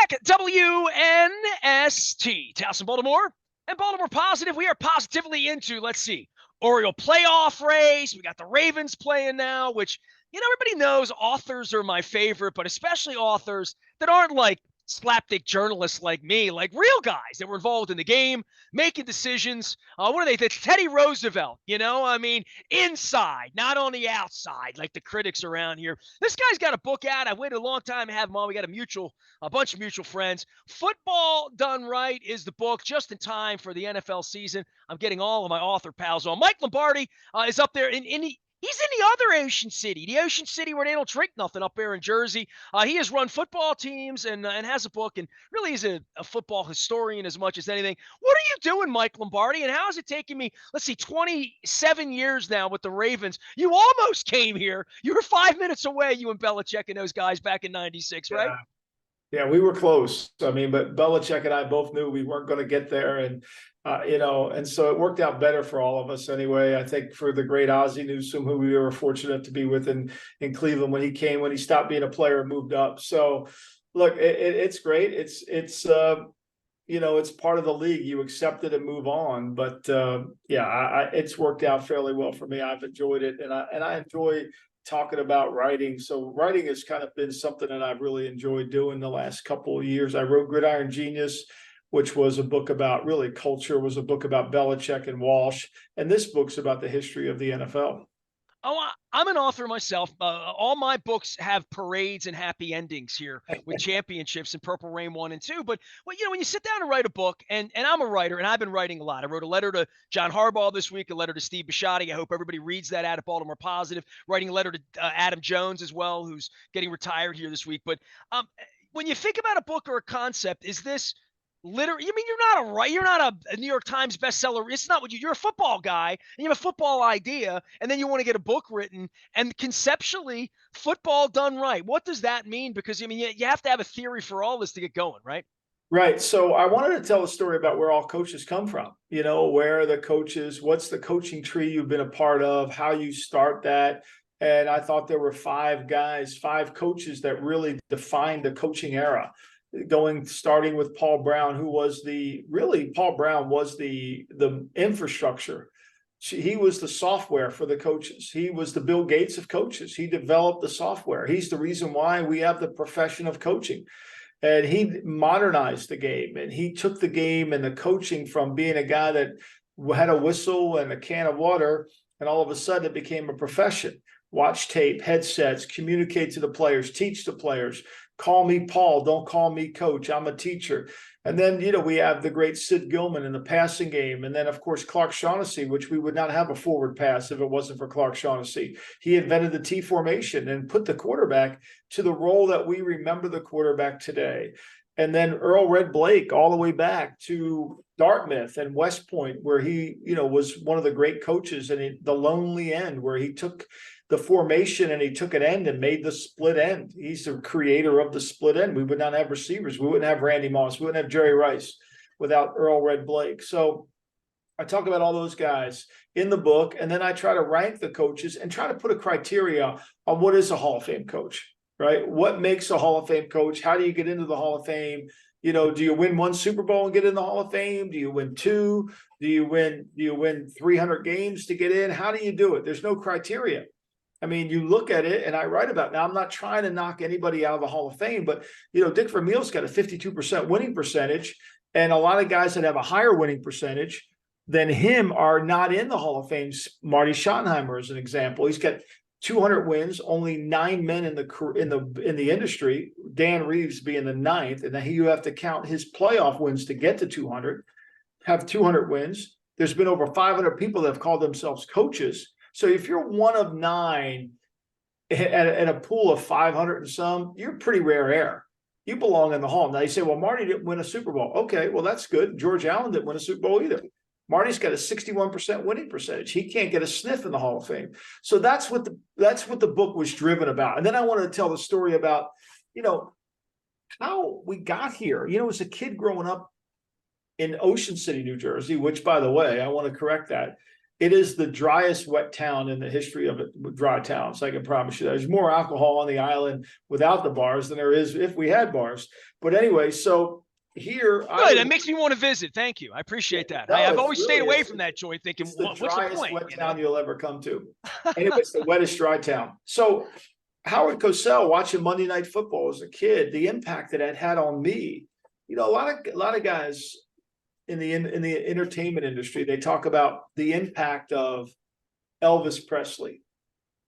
back at WNST, Towson, Baltimore, and Baltimore Positive. We are positively into, let's see, Oriole playoff race. We got the Ravens playing now, which, everybody knows authors are my favorite, but especially authors that aren't like slapdick journalists like me, like real guys that were involved in the game, making decisions. What are they? That's Teddy Roosevelt, inside, not on the outside, like the critics around here. This guy's got a book out. I've waited a long time to have him on. We got a bunch of mutual friends. Football Done Right is the book, just in time for the NFL season. I'm getting all of my author pals on. Mike Lombardi is up there He's in the other Ocean City, where they don't drink nothing up there in Jersey. He has run football teams and has a book, and really is a football historian as much as anything. What are you doing, Mike Lombardi, and how has it taken me, 27 years now with the Ravens? You almost came here. You were 5 minutes away, you and Belichick and those guys back in '96, right? Yeah, we were close. But Belichick and I both knew we weren't going to get there. And, and so it worked out better for all of us anyway. I think for the great Ozzie Newsome, who we were fortunate to be with in Cleveland when he stopped being a player and moved up. So, look, it's great. It's part of the league. You accept it and move on. But, it's worked out fairly well for me. I've enjoyed it. And I enjoy talking about writing. So writing has kind of been something that I've really enjoyed doing the last couple of years. I wrote Gridiron Genius, which was a book about really culture, was a book about Belichick and Walsh. And this book's about the history of the NFL. Oh, I'm an author myself. All my books have parades and happy endings here with championships and Purple Rain 1 and 2. But when you sit down and write a book, and I'm a writer, and I've been writing a lot. I wrote a letter to John Harbaugh this week, a letter to Steve Bisciotti. I hope everybody reads that out at Baltimore Positive. Writing a letter to Adam Jones as well, who's getting retired here this week. But when you think about a book or a concept, is this literally, you're not a New York Times bestseller. It's not what you're a football guy and you have a football idea, and then you want to get a book written, and conceptually football done right. What does that mean? Because you have to have a theory for all this to get going, right? Right. So I wanted to tell a story about where all coaches come from, where the coaches, what's the coaching tree you've been a part of, how you start that. And I thought there were five coaches that really defined the coaching era. Starting with Paul Brown, who was the infrastructure. He was the software for the coaches. He was the Bill Gates of coaches. He developed the software. He's the reason why we have the profession of coaching. And he modernized the game, and he took the game and the coaching from being a guy that had a whistle and a can of water, and all of a sudden it became a profession. Watch tape, headsets, communicate to the players, teach the players. Call me Paul, don't call me coach. I'm a teacher. And then, we have the great Sid Gilman in the passing game. And then, of course, Clark Shaughnessy, which we would not have a forward pass if it wasn't for Clark Shaughnessy. He invented the T formation and put the quarterback to the role that we remember the quarterback today. And then Earl Red Blake, all the way back to Dartmouth and West Point, where he, was one of the great coaches, and the lonely end, where he took the formation and he took an end and made the split end. He's the creator of the split end. We would not have receivers. We wouldn't have Randy Moss. We wouldn't have Jerry Rice without Earl Red Blake. So I talk about all those guys in the book, and then I try to rank the coaches and try to put a criteria on what is a Hall of Fame coach, right? What makes a Hall of Fame coach? How do you get into the Hall of Fame? Do you win one Super Bowl and get in the Hall of Fame? Do you win two? Do you win 300 games to get in? How do you do it? There's no criteria. You look at it, and I write about it. Now, I'm not trying to knock anybody out of the Hall of Fame, but, Dick Vermeil's got a 52% winning percentage, and a lot of guys that have a higher winning percentage than him are not in the Hall of Fame. Marty Schottenheimer is an example. He's got 200 wins, only 9 men in the industry, Dan Reeves being the ninth, and then you have to count his playoff wins to get to 200, have 200 wins. There's been over 500 people that have called themselves coaches. So if you're one of 9 at a pool of 500 and some, you're pretty rare air. You belong in the Hall. Now you say, well, Marty didn't win a Super Bowl. Okay, well, that's good. George Allen didn't win a Super Bowl either. Marty's got a 61% winning percentage. He can't get a sniff in the Hall of Fame. So that's what the book was driven about. And then I wanted to tell the story about, how we got here. As a kid growing up in Ocean City, New Jersey, which, by the way, I want to correct that. It is the driest wet town in the history of it, dry towns. I can promise you that. There's more alcohol on the island without the bars than there is if we had bars. But anyway, so here, Good. That makes me want to visit. Thank you. I appreciate that. No, I've it's always really stayed away from that joint, thinking, it's the what's the driest point? wet town you'll ever come to. Anyway, it's the wettest dry town. So Howard Cosell, watching Monday Night Football as a kid, the impact that had on me. A lot of guys in the entertainment industry, they talk about the impact of Elvis Presley,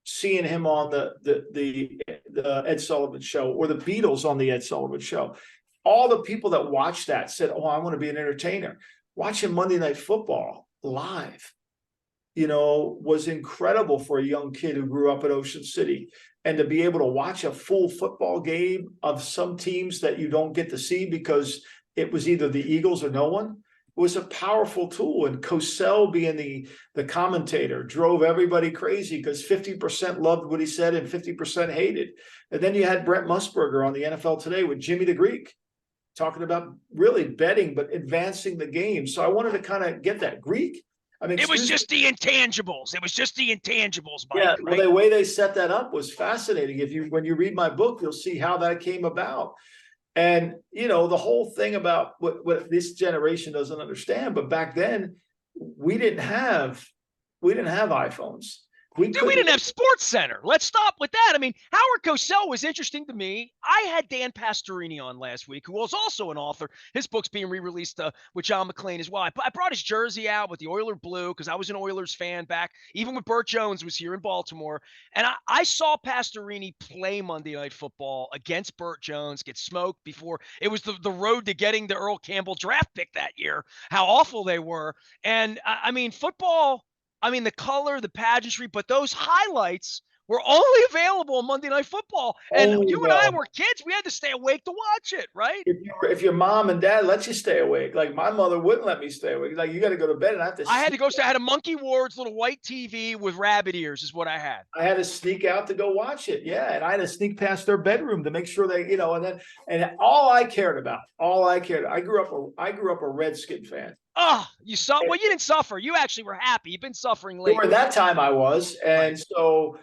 seeing him on the Ed Sullivan Show, or the Beatles on the Ed Sullivan Show. All the people that watched that said, "Oh, I want to be an entertainer." Watching Monday Night Football live, was incredible for a young kid who grew up in Ocean City. And to be able to watch a full football game of some teams that you don't get to see because it was either the Eagles or no one, was a powerful tool. And Cosell, being the commentator, drove everybody crazy because 50% loved what he said and 50% hated. And then you had Brent Musburger on the NFL Today with Jimmy the Greek, talking about really betting, but advancing the game. So I wanted to kind of get that. Greek, it was just the intangibles. It was just the intangibles, Mike. Yeah, right? Well, the way they set that up was fascinating. When you read my book, you'll see how that came about. And the whole thing about what this generation doesn't understand, but back then we didn't have iPhones. We didn't have Sports Center. Let's stop with that. Howard Cosell was interesting to me. I had Dan Pastorini on last week, who was also an author. His book's being re-released with John McClane as well. I brought his jersey out with the Oiler blue because I was an Oilers fan back, even when Burt Jones was here in Baltimore. And I saw Pastorini play Monday Night Football against Burt Jones, get smoked before. It was the road to getting the Earl Campbell draft pick that year, how awful they were. And, football – the color, the pageantry, but those highlights were only available on Monday Night Football. And and I were kids. We had to stay awake to watch it, right? If your mom and dad let you stay awake, like my mother wouldn't let me stay awake. Like, you got to go to bed, and I had to I had a Monkey Ward's little white TV with rabbit ears is what I had. I had to sneak out to go watch it. Yeah. And I had to sneak past their bedroom to make sure they, and all I cared about, I grew up a Redskin fan. Oh, you saw? Well, you didn't suffer. You actually were happy. You've been suffering lately. During that time I was. And so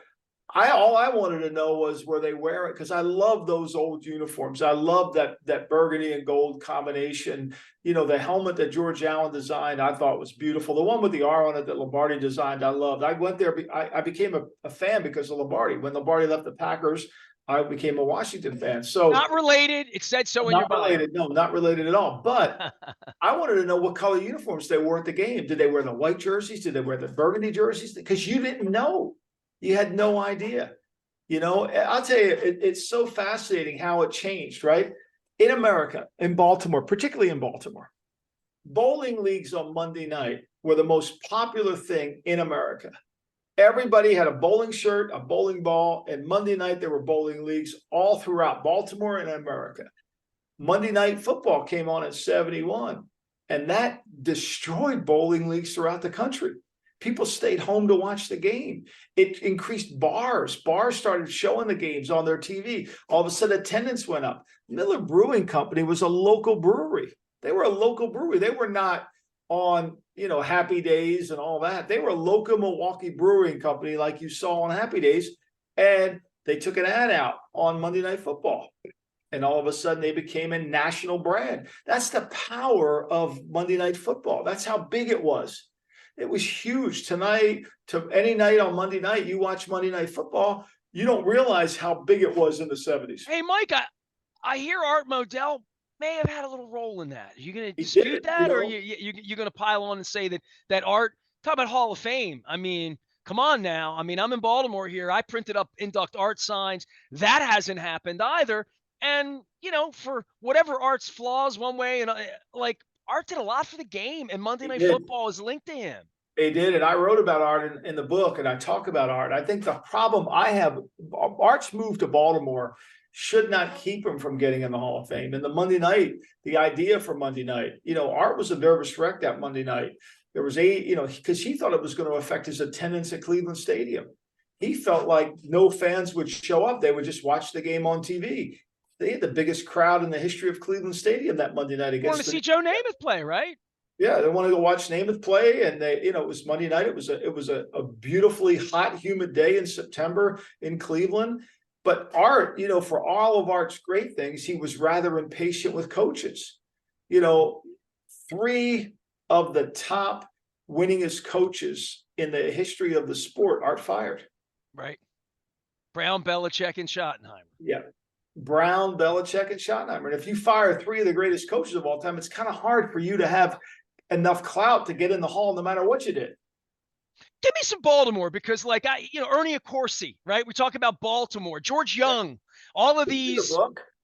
all I wanted to know was, were they wearing, because I love those old uniforms. I love that burgundy and gold combination. The helmet that George Allen designed, I thought was beautiful. The one with the R on it that Lombardi designed, I loved. I went there. I became a fan because of Lombardi. When Lombardi left the Packers, I became a Washington fan. So not related. It said so in your bio. No, not related at all. But I wanted to know what color uniforms they wore at the game. Did they wear the white jerseys? Did they wear the burgundy jerseys? Because you didn't know. You had no idea. I'll tell you, it's so fascinating how it changed, right? In America, in Baltimore, particularly in Baltimore, bowling leagues on Monday night were the most popular thing in America. Everybody had a bowling shirt, a bowling ball, and Monday night there were bowling leagues all throughout Baltimore and America. Monday Night Football came on in 1971, and that destroyed bowling leagues throughout the country. People stayed home to watch the game. It increased bars. Bars started showing the games on their TV. All of a sudden, attendance went up. Miller Brewing Company was a local brewery. They were a local brewery. They were not on Happy Days and all that. They were a local Milwaukee Brewing Company like you saw on Happy Days, and they took an ad out on Monday Night Football, and all of a sudden they became a national brand. That's the power of Monday Night Football. That's how big it was. It was huge. Tonight, to any night on Monday night, you watch Monday Night Football, you don't realize how big it was in the 70s. Hey, Mike, I hear Art Modell may have had a little role in that. Are you going to dispute that, or you're going to pile on and say that Art, talk about Hall of Fame? Come on now. I'm in Baltimore here. I printed up induct Art signs. That hasn't happened either. And, for whatever Art's flaws one way, and Art did a lot for the game, and Monday Night Football is linked to him. They did, and I wrote about Art in the book, and I talk about Art. I think the problem I have, Art's move to Baltimore should not keep him from getting in the Hall of Fame. And the Monday night, the idea for Monday night, Art was a nervous wreck that Monday night. There was because he thought it was going to affect his attendance at Cleveland Stadium. He felt like no fans would show up. They would just watch the game on TV. They had the biggest crowd in the history of Cleveland Stadium that Monday night against. Want to see Joe Namath play, right? Yeah, they want to go watch Namath play, and it was Monday night. It was a beautifully hot, humid day in September in Cleveland. But Art, for all of Art's great things, he was rather impatient with coaches. You know, three of the top winningest coaches in the history of the sport Art fired. Right. Brown, Belichick, and Schottenheimer. Yeah. Brown, Belichick, and Schottenheimer. And if you fire three of the greatest coaches of all time, it's kind of hard for you to have enough clout to get in the hall no matter what you did. Give me some Baltimore, because Ernie Accorsi, right? We talk about Baltimore, George Young, all of these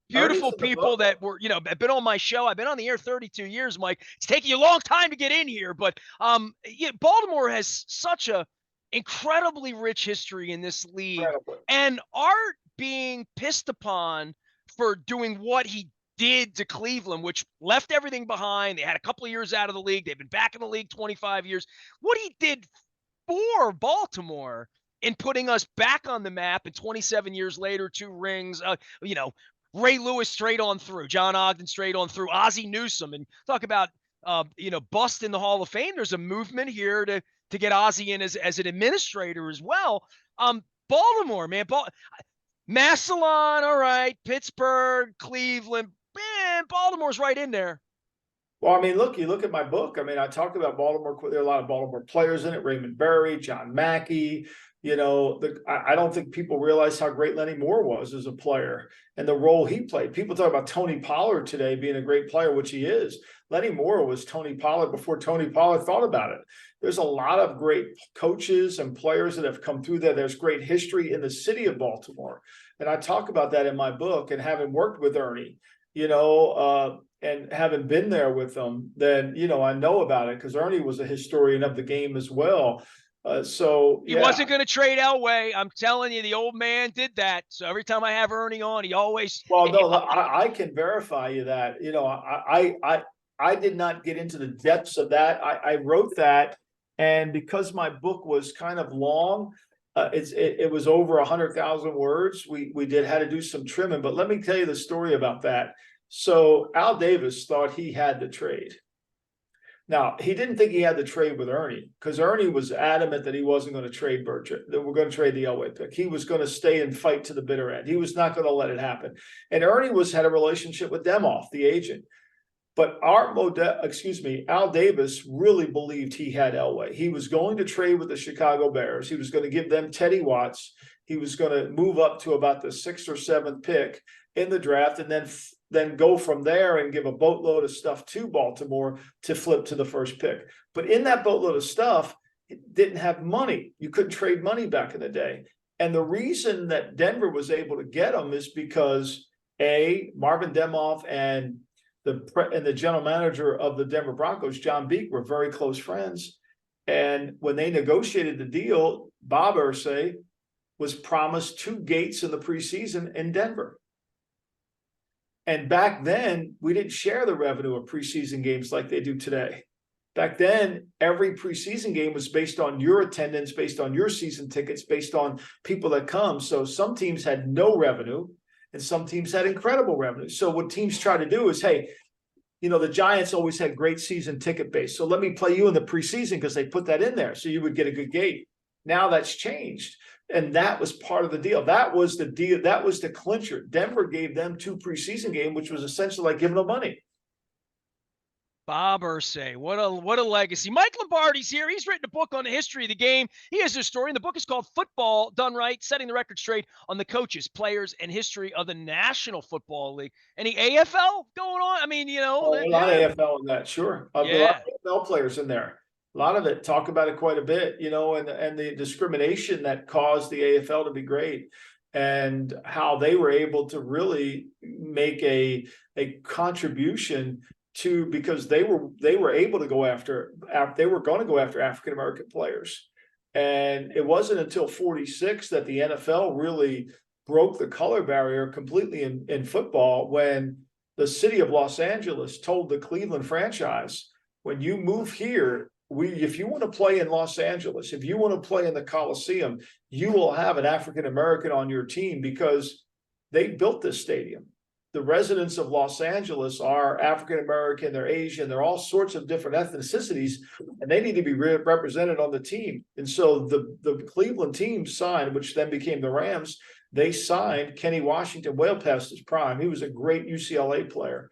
beautiful people that were, have been on my show. I've been on the air 32 years, Mike. It's taking you a long time to get in here, but Baltimore has such a incredibly rich history in this league. And Art being pissed upon for doing what he did to Cleveland, which left everything behind. They had a couple of years out of the league. They've been back in the league 25 years. What he did for Baltimore in putting us back on the map, and 27 years later, 2 rings, Ray Lewis straight on through, John Ogden straight on through, Ozzie Newsome, and talk about, bust in the Hall of Fame. There's a movement here to get Ozzie in as an administrator as well. Baltimore, man, Massillon, all right, Pittsburgh, Cleveland, man, Baltimore's right in there. Well, I mean, you look at my book. I mean, I talked about Baltimore. There are a lot of Baltimore players in it. Raymond Berry, John Mackey. I don't think people realize how great Lenny Moore was as a player and the role he played. People talk about Tony Pollard today being a great player, which he is. Lenny Moore was Tony Pollard before Tony Pollard thought about it. There's a lot of great coaches and players that have come through there. There's great history in the city of Baltimore. And I talk about that in my book, and having worked with Ernie, and having been there with them, then, I know about it because Ernie was a historian of the game as well. He wasn't going to trade Elway. I'm telling you, the old man did that. So every time I have Ernie on, he always. Well, no, I can verify you that. I did not get into the depths of that. I wrote that, and because my book was kind of long, it was over 100,000 words. We had to do some trimming, but let me tell you the story about that. So Al Davis thought he had the trade. Now, he didn't think he had the trade with Ernie, because Ernie was adamant that he wasn't going to trade Bertrand, that we're going to trade the Elway pick. He was going to stay and fight to the bitter end. He was not going to let it happen. And Ernie had a relationship with Demoff, the agent. But Al Davis really believed he had Elway. He was going to trade with the Chicago Bears. He was going to give them Teddy Watts. He was going to move up to about the 6th or 7th pick in the draft, and then go from there and give a boatload of stuff to Baltimore to flip to the first pick. But in that boatload of stuff, it didn't have money. You couldn't trade money back in the day. And the reason that Denver was able to get him is because Marvin Demoff and the general manager of the Denver Broncos, John Beek, were very close friends. And when they negotiated the deal, Bob Irsay was promised 2 gates in the preseason in Denver. And back then, we didn't share the revenue of preseason games like they do today. Back then, every preseason game was based on your attendance, based on your season tickets, based on people that come. So some teams had no revenue, and some teams had incredible revenue. So what teams try to do is, hey, the Giants always had great season ticket base. So let me play you in the preseason, because they put that in there so you would get a good gate. Now that's changed. And that was part of the deal. That was the deal. That was the clincher. Denver gave them 2 preseason games, which was essentially like giving them money. Bob Irsay, what a legacy. Mike Lombardi's here. He's written a book on the history of the game. He has a story, and the book is called Football Done Right, Setting the Record Straight on the Coaches, Players, and History of the National Football League. Any AFL going on? I mean, a lot of AFL in that, sure. A lot of AFL players in there. A lot of it, talk about it quite a bit, and the discrimination that caused the AFL to be great, and how they were able to really make a contribution to, because they were able to go after, they were going to go after African American players. And it wasn't until 46 that the NFL really broke the color barrier completely in football, when the city of Los Angeles told the Cleveland franchise, when you move here, if you want to play in Los Angeles, if you want to play in the Coliseum, you will have an African American on your team, because they built this stadium. the residents of Los Angeles are African American, they're Asian, they're all sorts of different ethnicities, and they need to be represented on the team. And so the Cleveland team signed, which then became the Rams. They signed Kenny Washington well past his prime. He was a great UCLA player,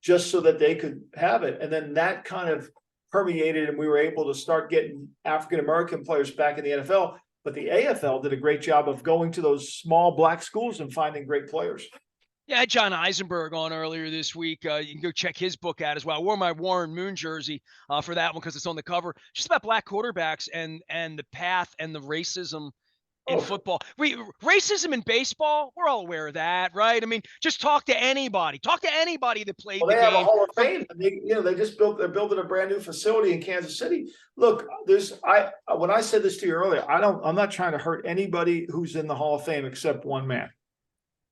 just so that they could have it. And then that kind of permeated, and we were able to start getting African American players back in the NFL. But the AFL did a great job of going to those small black schools and finding great players. Yeah, I had John Eisenberg on earlier this week. You can go check his book out as well. I wore my Warren Moon jersey for that one because it's on the cover. Just about black quarterbacks and the path and the racism in football. Racism in baseball, we're all aware of that, right? I mean, just talk to anybody. Talk to anybody that played the game. They have a Hall of Fame. They're building a brand new facility in Kansas City. Look, when I said this to you earlier, I'm not trying to hurt anybody who's in the Hall of Fame except one man.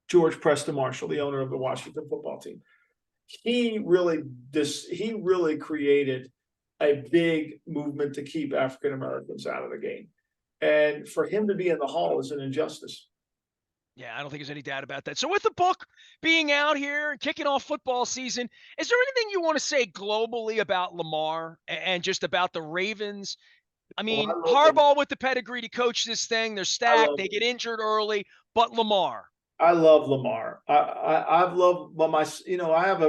George Preston Marshall, the owner of the Washington football team. He really created a big movement to keep African Americans out of the game. And for him to be in the Hall is an injustice. Yeah, I don't think there's any doubt about that. So with the book being out here and kicking off football season, is there anything you want to say globally about Lamar and just about the Ravens? I mean, Harbaugh with the pedigree to coach this thing, they're stacked, they get injured early, but Lamar. I love Lamar. I've loved I have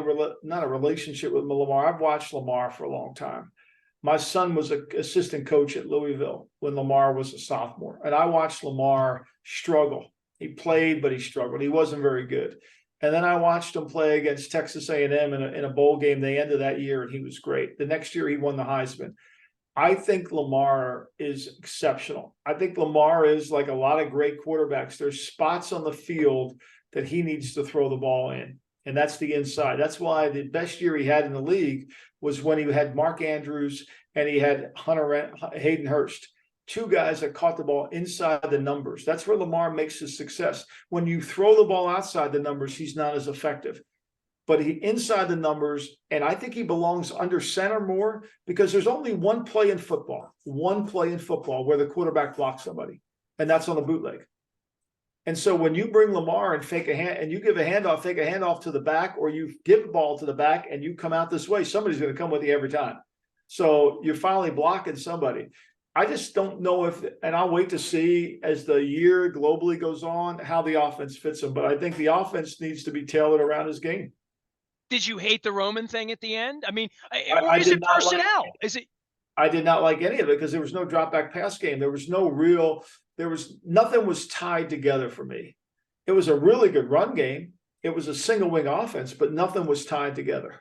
not a relationship with Lamar. I've watched Lamar for a long time. My son was an assistant coach at Louisville when Lamar was a sophomore, and I watched Lamar struggle. He played, but he struggled. He wasn't very good. And then I watched him play against Texas A&M in a bowl game. They ended that year, and he was great. The next year, he won the Heisman. I think Lamar is exceptional. I think Lamar is like a lot of great quarterbacks. There's spots on the field that he needs to throw the ball in, and that's the inside. That's why the best year he had in the league was when he had Mark Andrews and he had Hayden Hurst, two guys that caught the ball inside the numbers. That's where Lamar makes his success. When you throw the ball outside the numbers, he's not as effective. But he inside the numbers, and I think he belongs under center more because there's only one play in football where the quarterback blocks somebody, and that's on a bootleg. And so when you bring Lamar and fake a hand, and you give a handoff, fake a handoff to the back, or you give the ball to the back and you come out this way, somebody's going to come with you every time. So you're finally blocking somebody. I just don't know and I'll wait to see as the year globally goes on how the offense fits him. But I think the offense needs to be tailored around his game. Did you hate the Roman thing at the end? I mean, or is it personnel? I did not like any of it because there was no drop back pass game. Nothing was tied together for me. It was a really good run game. It was a single wing offense, but nothing was tied together.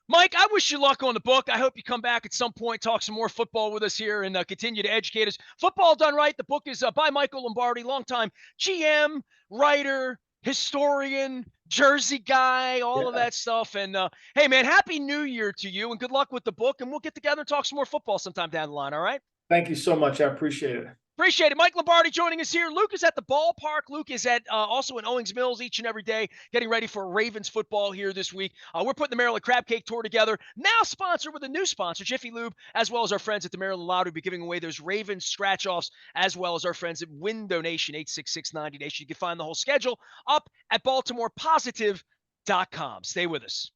Mike, I wish you luck on the book. I hope you come back at some point, talk some more football with us here, and continue to educate us. Football Done Right. The book is by Michael Lombardi, longtime GM, writer, historian, jersey guy, all of that stuff. And hey, man, happy New Year to you, and good luck with the book. And we'll get together and talk some more football sometime down the line. All right? Thank you so much. I appreciate it. Appreciate it. Mike Lombardi joining us here. Luke is at the ballpark. Luke is at also in Owings Mills each and every day, getting ready for Ravens football here this week. We're putting the Maryland Crab Cake Tour together, now sponsored with a new sponsor, Jiffy Lube, as well as our friends at the Maryland Lottery. We'll be giving away those Ravens scratch-offs, as well as our friends at Win Donation, 866-90 Nation. You can find the whole schedule up at BaltimorePositive.com. Stay with us.